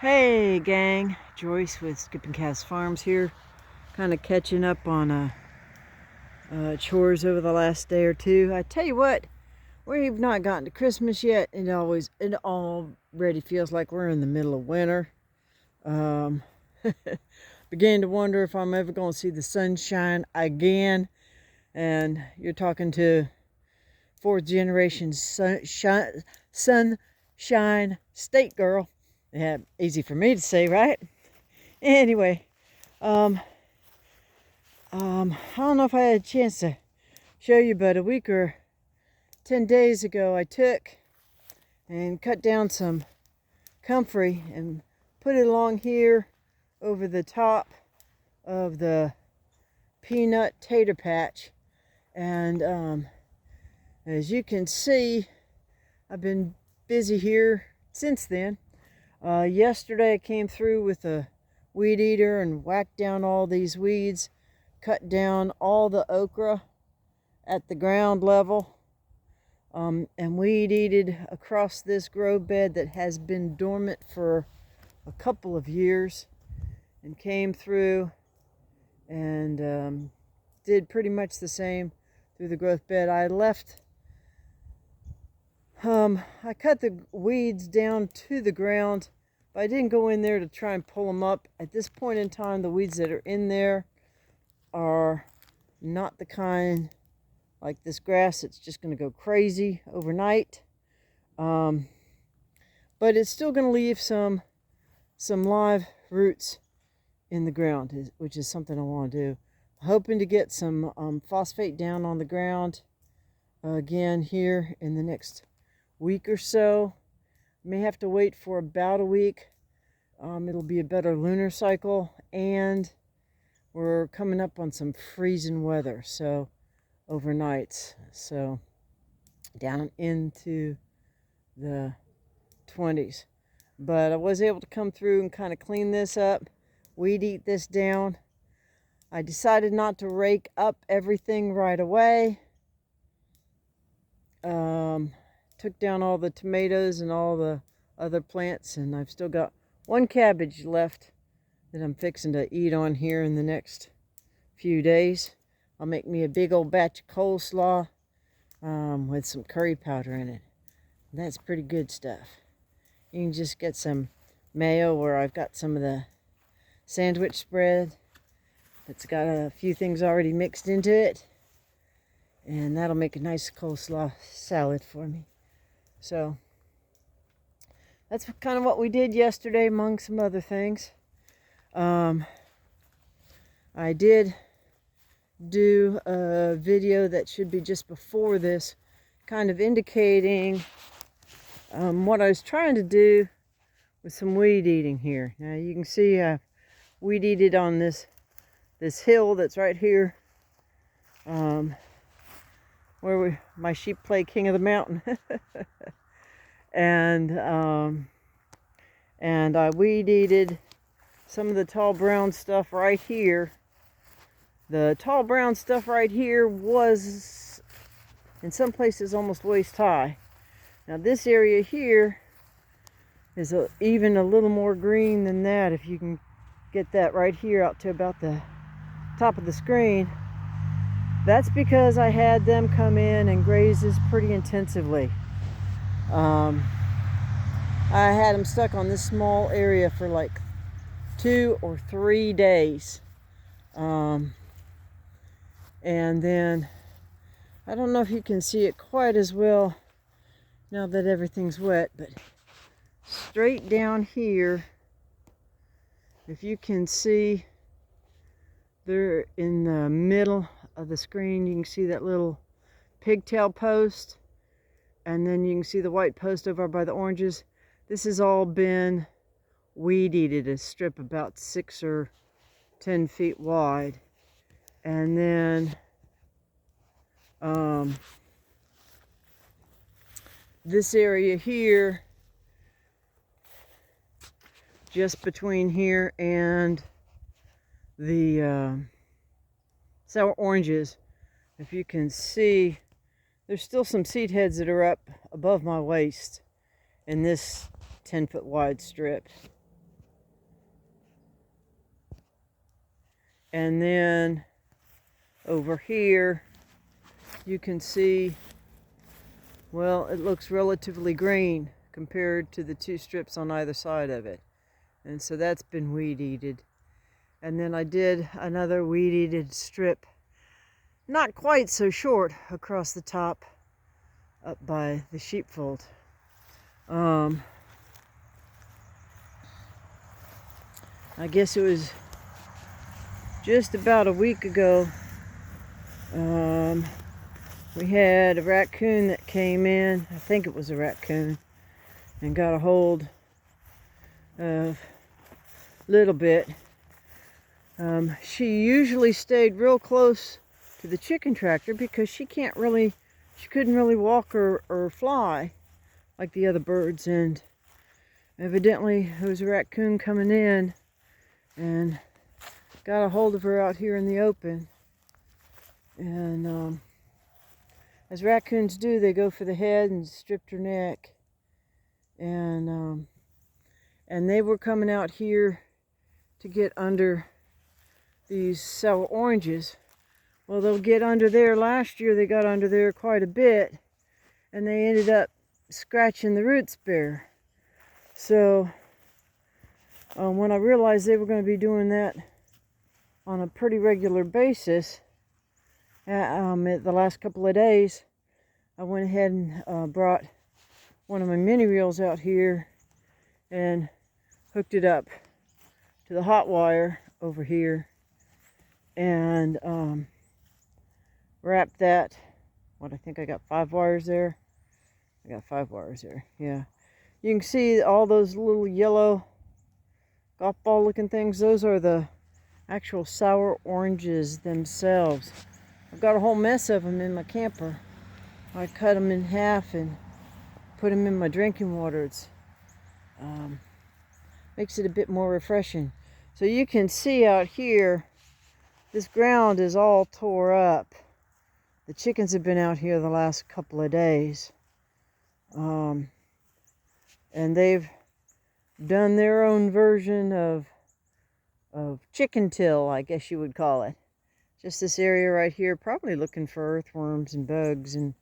Hey gang, Joyce with Skipping Cass Farms here, kind of catching up on chores over the last day or two. I tell you what, we've not gotten to Christmas yet, and it already feels like we're in the middle of winter. Began to wonder if I'm ever going to see the sunshine again, and you're talking to fourth generation sunshine state girl. Yeah, easy for me to say, right? Anyway, I don't know if I had a chance to show you, but a week or 10 days ago, I took and cut down some comfrey and put it along here over the top of the peanut tater patch. And as you can see, I've been busy here since then. Yesterday I came through with a weed eater and whacked down all these weeds, cut down all the okra at the ground level, and weed eated across this grow bed that has been dormant for a couple of years, and came through and did pretty much the same through the growth bed. I cut the weeds down to the ground, but I didn't go in there to try and pull them up. At this point in time, the weeds that are in there are not the kind like this grass. It's just going to go crazy overnight. But it's still going to leave some live roots in the ground, which is something I want to do. Hoping to get some phosphate down on the ground again here in the next week or so. May have to wait for about a week. It'll be a better lunar cycle, and we're coming up on some freezing weather, so overnights, so down into the 20s. But I was able to come through and kind of clean this up, weed eat this down. I decided not to rake up everything right away. Took down all the tomatoes and all the other plants, and I've still got one cabbage left that I'm fixing to eat on here in the next few days. I'll make me a big old batch of coleslaw with some curry powder in it. That's pretty good stuff. You can just get some mayo, or I've got some of the sandwich spread that's got a few things already mixed into it, and that'll make a nice coleslaw salad for me. So that's kind of what we did yesterday, among some other things. I did do a video that should be just before this, kind of indicating what I was trying to do with some weed eating here. Now you can see I weed eated on this hill that's right here, where my sheep play king of the mountain. and I weed eated some of the tall brown stuff right here. The tall brown stuff right here was in some places almost waist high. Now this area here is even a little more green than that, if you can get that right here out to about the top of the screen. That's because I had them come in and graze this pretty intensively. I had them stuck on this small area for like 2 or 3 days. And then, I don't know if you can see it quite as well now that everything's wet, but straight down here, if you can see, there in the middle of the screen, you can see that little pigtail post, and then you can see the white post over by the oranges. This has all been weed eated, a strip about 6 or 10 feet wide. And then this area here, just between here and the sour oranges, if you can see, there's still some seed heads that are up above my waist in this 10-foot wide strip. And then over here, you can see, well, it looks relatively green compared to the 2 strips on either side of it. And so that's been weed-eated. And then I did another weed-eated strip, not quite so short, across the top up by the sheepfold. I guess it was just about a week ago, we had a raccoon that came in, I think it was a raccoon, and got a hold of a little bit. She usually stayed real close to the chicken tractor because she couldn't really walk or fly like the other birds, and evidently there was a raccoon coming in and got a hold of her out here in the open. And as raccoons do, they go for the head and stripped her neck. And they were coming out here to get under these sour oranges. Well, they'll get under there. Last year they got under there quite a bit, and they ended up scratching the roots bare. So when I realized they were going to be doing that on a pretty regular basis, the last couple of days, I went ahead and brought one of my mini reels out here and hooked it up to the hot wire over here, and wrapped that. I think I got 5 wires there. I got 5 wires there, yeah. You can see all those little yellow golf ball looking things. Those are the actual sour oranges themselves. I've got a whole mess of them in my camper. I cut them in half and put them in my drinking water. It's makes it a bit more refreshing. So you can see out here, this ground is all tore up. The chickens have been out here the last couple of days. And they've done their own version of chicken till, I guess you would call it. Just this area right here, probably looking for earthworms and bugs and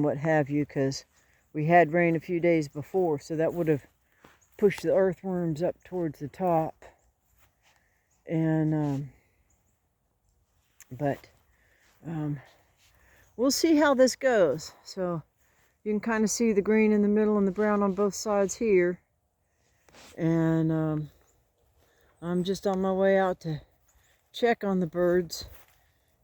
what have you, because we had rain a few days before, so that would have pushed the earthworms up towards the top. And we'll see how this goes. So you can kind of see the green in the middle and the brown on both sides here. And I'm just on my way out to check on the birds.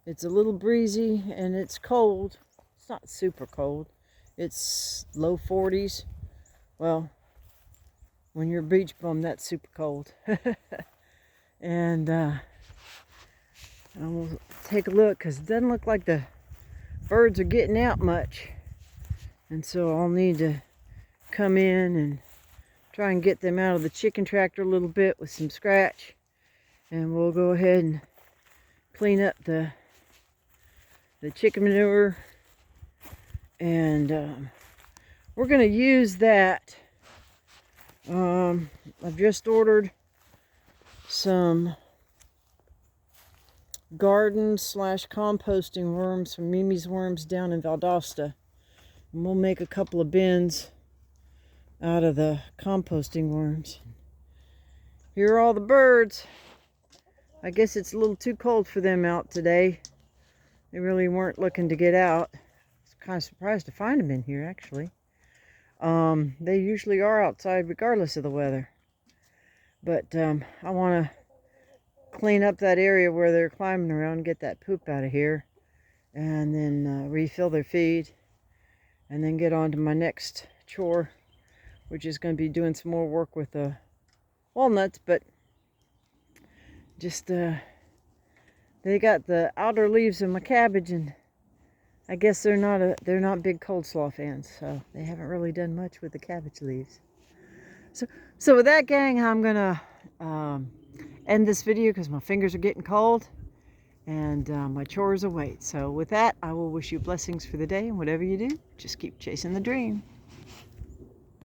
It's a little breezy and it's cold. It's not super cold. It's low 40s. Well, when you're a beach bum, that's super cold. And I will take a look, because it doesn't look like the birds are getting out much. And so I'll need to come in and try and get them out of the chicken tractor a little bit with some scratch. And we'll go ahead and clean up the chicken manure. And we're going to use that. I've just ordered some garden / composting worms from Mimi's Worms down in Valdosta. And we'll make a couple of bins out of the composting worms. Here are all the birds. I guess it's a little too cold for them out today. They really weren't looking to get out. I was kind of surprised to find them in here, actually. They usually are outside regardless of the weather. But I want to clean up that area where they're climbing around, get that poop out of here, and then refill their feed, and then get on to my next chore, which is going to be doing some more work with the walnuts. But just they got the outer leaves of my cabbage, and I guess they're not big coleslaw fans, so they haven't really done much with the cabbage leaves. So with that, gang, I'm gonna end this video because my fingers are getting cold and my chores await. So with that, I will wish you blessings for the day, and whatever you do, just keep chasing the dream.